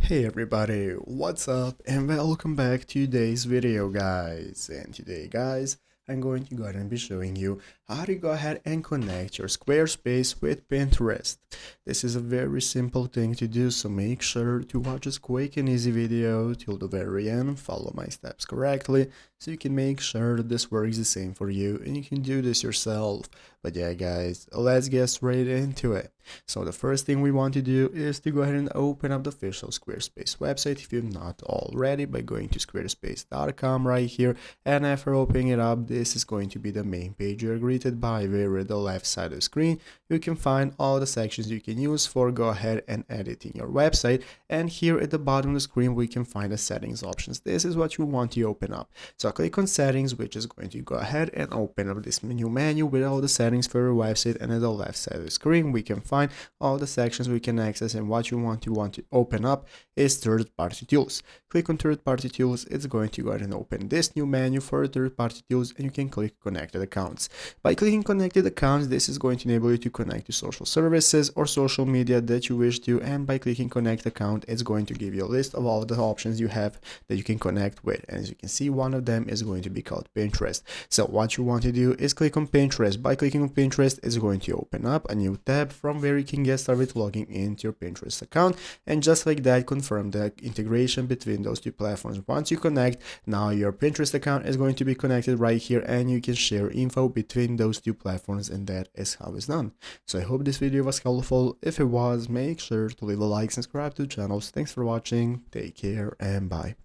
Hey everybody, what's up and welcome back to today's video guys. And today guys, I'm going to go ahead and be showing you how to go ahead and connect your Squarespace with Pinterest. This is a very simple thing to do, so make sure to watch this quick and easy video till the very end, follow my steps correctly, so you can make sure that this works the same for you and you can do this yourself. But yeah guys, let's get straight into it. So the first thing we want to do is to go ahead and open up the official Squarespace website if you're not already by going to squarespace.com right here, and after opening it up, this is going to be the main page you're greeted by, where at the left side of the screen you can find all the sections you can use for go ahead and editing your website, and here at the bottom of the screen we can find the settings options. This is what you want to open up. So click on settings, which is going to go ahead and open up this new menu with all the settings for your website, and at the left side of the screen we can find all the sections we can access, and what you want to open up is third-party tools. Click on third-party tools, it's going to go ahead and open this new menu for third-party tools, and you can click connected accounts. By clicking connected accounts, this is going to enable you to connect to social services or social media that you wish to, and by clicking connect account, it's going to give you a list of all the options you have that you can connect with, and as you can see, one of them is going to be called Pinterest. So what you want to do is click on Pinterest. By clicking on Pinterest, it's going to open up a new tab from where you can get started logging into your Pinterest account, and just like that, confirm the integration between those two platforms. Once you connect, now your Pinterest account is going to be connected right here, and you can share info between those two platforms, and that is how it's done. So I hope this video was helpful. If it was, make sure to leave a like, subscribe to the channel. Thanks for watching, take care, and bye.